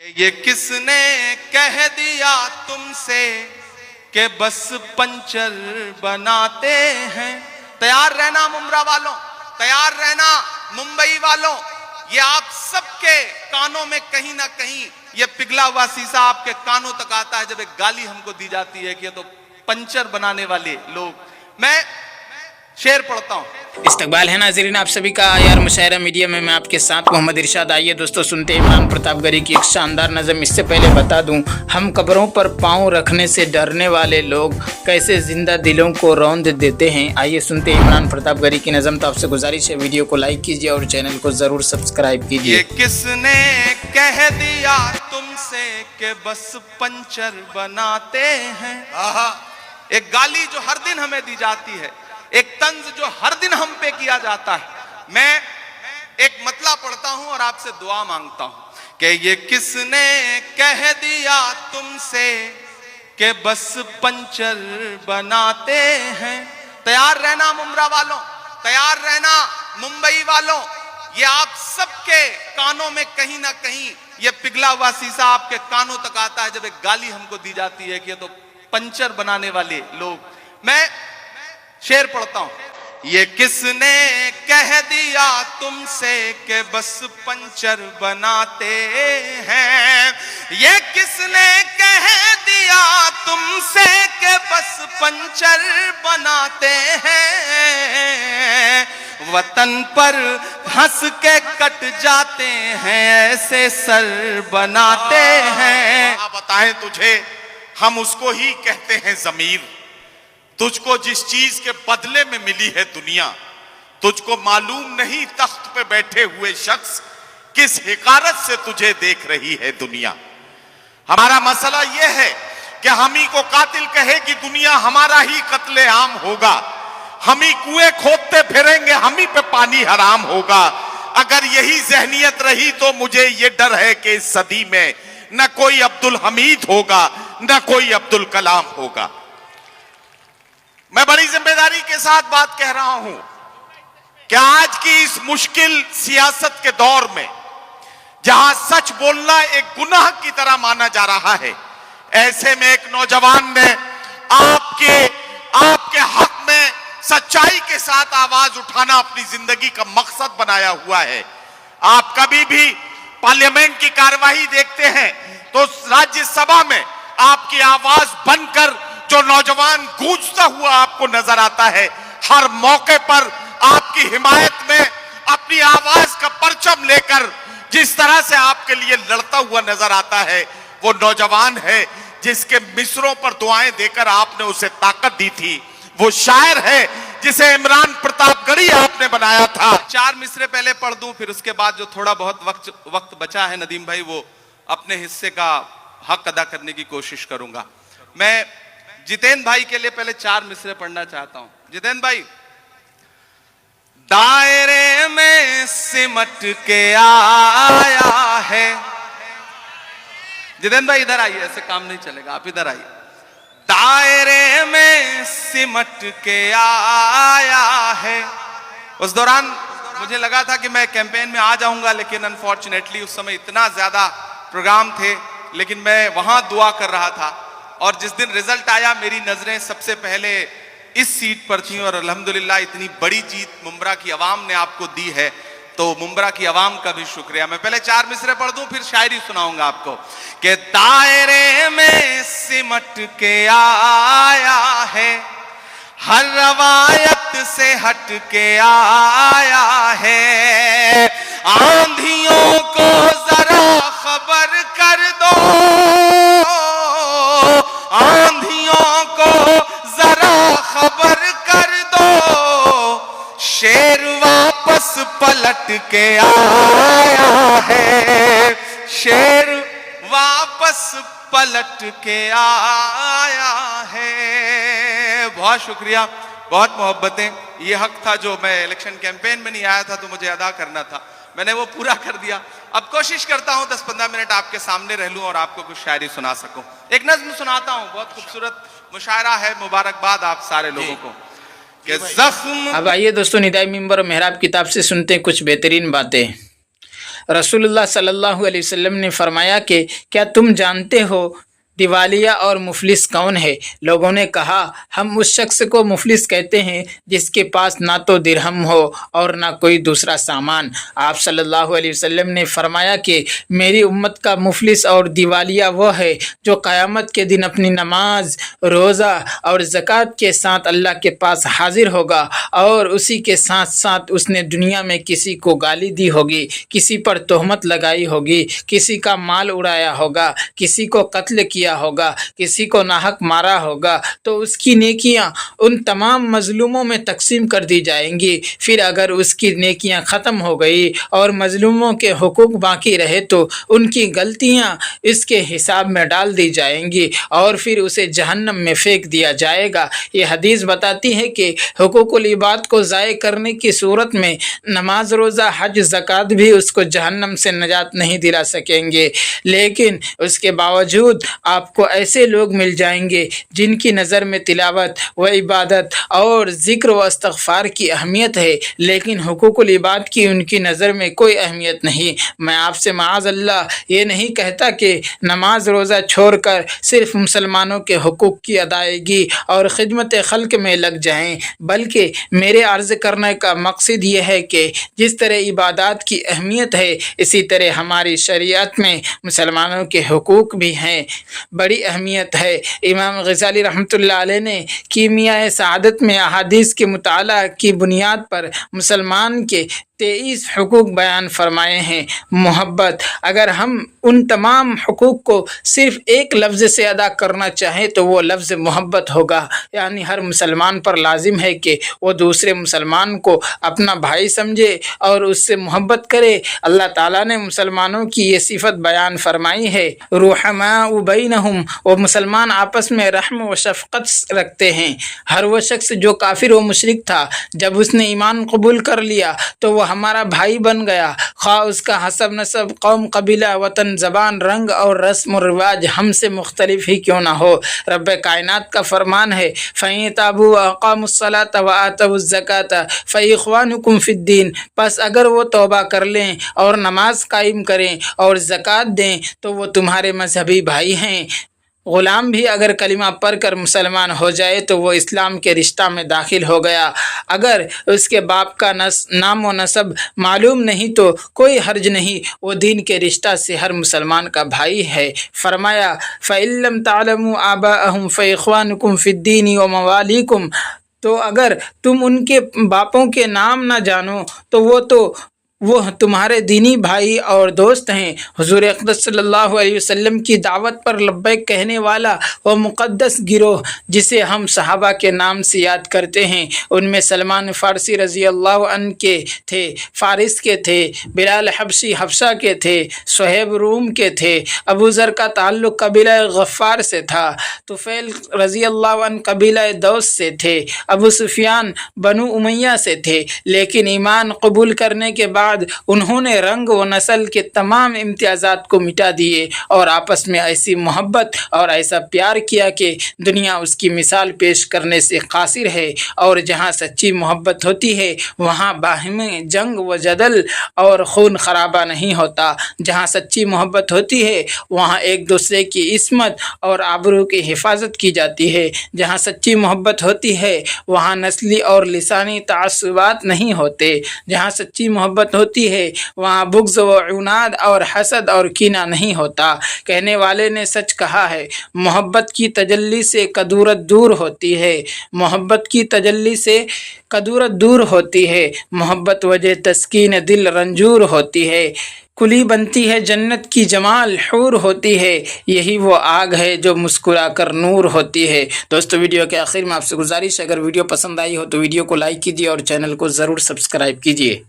یہ کس نے کہہ دیا تم سے کہ بس پنچر بناتے ہیں؟ تیار رہنا ممبرا والوں، تیار رہنا ممبئی والوں، یہ آپ سب کے کانوں میں کہیں نہ کہیں یہ پگھلا ہوا سیسا آپ کے کانوں تک آتا ہے جب ایک گالی ہم کو دی جاتی ہے کہ یہ تو پنچر بنانے والے لوگ۔ میں شعر پڑھتا ہوں۔ استقبال ہے ناظرین آپ سبھی کا آئی آر مشاعرہ میڈیا میں آپ کے ساتھ محمد ارشاد۔ آئیے دوستو سنتے ہیں عمران پرتاپ گری کی ایک شاندار نظم۔ اس سے پہلے بتا دوں ہم قبروں پر پاؤں رکھنے سے ڈرنے والے لوگ کیسے زندہ دلوں کو روند دیتے ہیں۔ آئیے سنتے ہیں عمران پرتاپ گری کی نظم۔ تو آپ سے گزارش ہے ویڈیو کو لائک کیجیے اور چینل کو ضرور سبسکرائب کیجیے۔ یہ کس نے کہہ دیا تم سے کہ بس پنچر بناتے ہیں؟ ایک گالی جو ہر دن ہمیں دی جاتی ہے، ایک طنز جو ہر دن ہم پہ کیا جاتا ہے۔ میں ایک مطلع پڑھتا ہوں اور آپ سے دعا مانگتا ہوں کہ یہ کس نے کہہ دیا تم سے کہ بس پنچر بناتے ہیں؟ تیار رہنا ممبرا والوں، تیار رہنا ممبئی والوں، یہ آپ سب کے کانوں میں کہیں نہ کہیں یہ پگھلا ہوا سیسا آپ کے کانوں تک آتا ہے جب ایک گالی ہم کو دی جاتی ہے کہ یہ تو پنچر بنانے والے لوگ۔ میں شعر پڑھتا ہوں۔ یہ کس نے کہہ دیا تم سے کہ بس پنچر بناتے ہیں؟ یہ کس نے کہہ دیا تم سے کہ بس پنچر بناتے ہیں؟ وطن پر ہنس کے کٹ جاتے ہیں ایسے سر بناتے ہیں۔ بتائیں تجھے ہم اس کو ہی کہتے ہیں ضمیر۔ تجھ کو جس چیز کے بدلے میں ملی ہے دنیا، تجھ کو معلوم نہیں تخت پہ بیٹھے ہوئے شخص کس حقارت سے تجھے دیکھ رہی ہے دنیا۔ ہمارا مسئلہ یہ ہے کہ ہم ہی کو قاتل کہے کہ دنیا ہمارا ہی قتل عام ہوگا، ہم ہی کنویں کھودتے پھریں گے، ہم ہی پہ پانی حرام ہوگا۔ اگر یہی ذہنیت رہی تو مجھے یہ ڈر ہے کہ اس صدی میں نہ کوئی عبدالحمید ہوگا نہ کوئی عبدالکلام ہوگا۔ میں بڑی ذمہ داری کے ساتھ بات کہہ رہا ہوں کہ آج کی اس مشکل سیاست کے دور میں جہاں سچ بولنا ایک گناہ کی طرح مانا جا رہا ہے، ایسے میں ایک نوجوان نے آپ کے حق میں سچائی کے ساتھ آواز اٹھانا اپنی زندگی کا مقصد بنایا ہوا ہے۔ آپ کبھی بھی پارلیمنٹ کی کارروائی دیکھتے ہیں تو راجیہ سبھا میں آپ کی آواز بن کر جو نوجوان گونجتا ہوا آپ کو نظر آتا ہے، ہر موقع پر آپ کی حمایت میں اپنی آواز کا پرچم لے کر جس طرح سے آپ کے لیے لڑتا ہوا نظر آتا ہے، وہ نوجوان ہے جس کے مصروں پر دعائیں دے کر آپ نے اسے طاقت دی تھی۔ وہ شاعر ہے جسے عمران پرتاپ گری آپ نے بنایا تھا۔ 4 مصرے پہلے پڑھ دوں، پھر اس کے بعد جو تھوڑا بہت وقت بچا ہے ندیم بھائی وہ اپنے حصے کا حق ادا کرنے کی کوشش کروں گا۔ میں جتین بھائی کے لیے پہلے 4 مصرے پڑھنا چاہتا ہوں۔ جتین بھائی، دائرے میں سمٹ کے آیا ہے۔ جتین بھائی ادھر آئیے، ایسے کام نہیں چلے گا، آپ ادھر آئیے۔ دائرے میں سمٹ کے آیا ہے۔ اس دوران مجھے لگا تھا کہ میں کیمپین میں آ جاؤں گا، لیکن انفارچونیٹلی اس سمے اتنا زیادہ پروگرام تھے، لیکن میں وہاں دعا کر رہا تھا اور جس دن رزلٹ آیا میری نظریں سب سے پہلے اس سیٹ پر تھیں، اور الحمدللہ اتنی بڑی جیت ممبرا کی عوام نے آپ کو دی ہے، تو ممبرا کی عوام کا بھی شکریہ۔ میں پہلے 4 مصرے پڑھ دوں پھر شاعری سناؤں گا آپ کو کہ دائرے میں سمٹ کے آیا ہے، ہر روایت سے ہٹ کے آیا ہے، آندھیوں کو ذرا خبر کر دو، آندھیوں کو ذرا خبر کر دو، شیر واپس پلٹ کے آیا ہے، شیر واپس پلٹ کے آیا ہے۔ بہت شکریہ، بہت محبتیں۔ یہ حق تھا جو میں الیکشن کیمپین میں نہیں آیا تھا تو مجھے ادا کرنا تھا، میں نے وہ پورا کر دیا۔ اب کوشش کرتا ہوں 10-15 منٹ آپ کے سامنے رہ لوں اور آپ کو کچھ شاعری سنا سکوں۔ ایک نظم سناتا ہوں، بہت خوبصورت مشاعرہ ہے۔ مبارکباد آپ سارے لوگوں کو کہ زخم۔ اب آئیے دوستو ندائی ممبر و محراب کتاب سے سنتے ہیں کچھ بہترین باتیں۔ रसूलुल्लाह सल्लल्लाहु अलैहि वसल्लम ने फरमाया कि क्या तुम जानते हो दिवालिया और मुफलिस कौन है? लोगों ने कहा, हम उस शख्स को मुफलिस कहते हैं जिसके पास ना तो दिरहम हो और ना कोई दूसरा सामान। आप सल्लल्लाहु अलैहि वसल्लम ने फरमाया कि मेरी उम्मत का मुफलिस और दिवालिया वो है जो क़यामत के दिन अपनी नमाज, रोज़ा और ज़कात के साथ अल्लाह के पास हाजिर होगा और उसी के साथ साथ उसने दुनिया में किसी को गाली दी होगी, किसी पर तोहमत लगाई होगी, किसी का माल उड़ाया होगा, किसी को कत्ल किया होगा, किसी को नाहक मारा होगा, तो उसकी नेकियां उन तमाम मजलूमों में तकसीम कर दी जाएंगी। फिर अगर उसकी नेकियां ख़त्म हो गई और मजलूमों के हुकूक बाकी रहे तो उनकी गलतियां इसके हिसाब में डाल दी जाएंगी और फिर उसे जहन्नम में फेंक दिया जाएगा। ये हदीस बताती है कि हुकूकुल इबाद को ज़ाय करने की सूरत में नमाज, रोज़ा, हज, ज़कात भी उसको जहन्नम से नजात नहीं दिला सकेंगे। लेकिन उसके बावजूद आपको ऐसे लोग मिल जाएंगे जिनकी नज़र में तिलावत व इबादत और ज़िक्र व इस्तग़फ़ार की अहमियत है, लेकिन हुकूकुल इबाद की उनकी नज़र में कोई अहमियत नहीं। मैं आपसे माअज़ल्लाह ये नहीं कहता कि नमाज रोज़ा छोड़कर सिर्फ़ मुसलमानों के हुकूक की अदायगी और खिदमत खल्क में लग जाएं, बल्कि मेरे अर्ज़ करने का मकसद ये है कि जिस तरह इबादत की अहमियत है, इसी तरह हमारी शरीयत में मुसलमानों के हुकूक भी हैं, बड़ी अहमियत है। इमाम गज़ाली रहमतुल्लाह अलैह ने कीमिया सआदत में अहादीस के मुताला की बुनियाद पर मुसलमान के 23 हुकूक बयान फरमाए हैं। मोहब्बत, अगर हम उन तमाम हुकूक को सिर्फ़ एक लफ्ज़ से अदा करना चाहें तो वो लफ्ज़ मोहब्बत होगा। यानी हर मुसलमान पर लाजिम है कि वो दूसरे मुसलमान को अपना भाई समझे और उससे मोहब्बत करे। अल्लाह ताला ने मुसलमानों की ये सिफत बयान फरमाई है, रुहमाउ बैनहुम, वो मुसलमान आपस में रहम व शफ़क़त रखते हैं। हर वो शख्स जो काफिर व मुशरिक था, जब उसने ईमान कबूल कर लिया तो वो हमारा भाई बन गया, खा उसका हसब नसब, कौम, कबीला, वतन, ज़बान, रंग और रस्म और रिवाज हमसे मुख्तलिफ ही क्यों ना हो। रब कायनात का फरमान है, फ़इन ताबू व अक़ामुस्सलात व आतवुज़ ज़कात फ़इख़्वानुकुम फ़िद्दीन, बस अगर वो तौबा कर लें और नमाज कायम करें और ज़कात दें तो वो तुम्हारे मजहबी भाई हैं। ग़ुलाम भी अगर कलिमा पढ़ कर मुसलमान हो जाए तो वो इस्लाम के रिश्ता में दाखिल हो गया। अगर उसके बाप का नाम व नसब मालूम नहीं तो कोई हर्ज नहीं, वो दीन के रिश्ता से हर मुसलमान का भाई है। फरमाया, फ़इल्लम तालमू आबाअहुम फ़इख़्वानुकुम फ़िद्दीन व मवालीकुम, तो अगर तुम उनके बापों के नाम ना जानो तो वो तुम्हारे दीनी भाई और दोस्त हैं। हुज़ूर अक़दस सल्लल्लाहु अलैहि वसल्लम की दावत पर लब्बैक कहने वाला वो मुक़द्दस गिरोह जिसे हम सहाबा के नाम से याद करते हैं, उनमें सलमान फ़ारसी रज़ी अल्लाह अन्हु के थे, फ़ारिस के थे, बिलाल हबशी हबशा के थे, सुहैब रूम के थे, अबू ज़र का ताल्लुक़ कबीला गफ़ार से था, तुफ़ैल रज़ी अल्लाह अन्हु कबीला दौस से थे, अबू सुफ़ियान बनु उमैया से थे। लेकिन ईमान कबूल करने के बाद उन्होंने रंग व नस्ल के तमाम इम्तियाज़ात को मिटा दिए और आपस में ऐसी मोहब्बत और ऐसा प्यार किया कि दुनिया उसकी मिसाल पेश करने से कासिर है। और जहाँ सच्ची मोहब्बत होती है वहाँ बाहिमी जंग व जदल और खून खराबा नहीं होता। जहाँ सच्ची मोहब्बत होती है वहाँ एक दूसरे की इस्मत और आबरू की हिफाजत की जाती है। जहाँ सच्ची मोहब्बत होती है वहाँ नस्ली और लिसानी तासुबात नहीं होते। जहाँ सच्ची मोहब्बत होती है वहाँ बुग़्ज़ व उनाद और हसद और कीना नहीं होता। कहने वाले ने सच कहा है, मोहब्बत की तजल्ली से कदूरत दूर होती है, मोहब्बत की तजल्ली से कदूरत दूर होती है, मोहब्बत वजह तस्कीन दिल रंजूर होती है, कुली बनती है जन्नत की जमाल हूर होती है, यही वो आग है जो मुस्कुरा कर नूर होती है। दोस्तों, वीडियो के आखिर में आपसे गुजारिश है, अगर वीडियो पसंद आई हो तो वीडियो को लाइक कीजिए और चैनल को ज़रूर सब्सक्राइब कीजिए।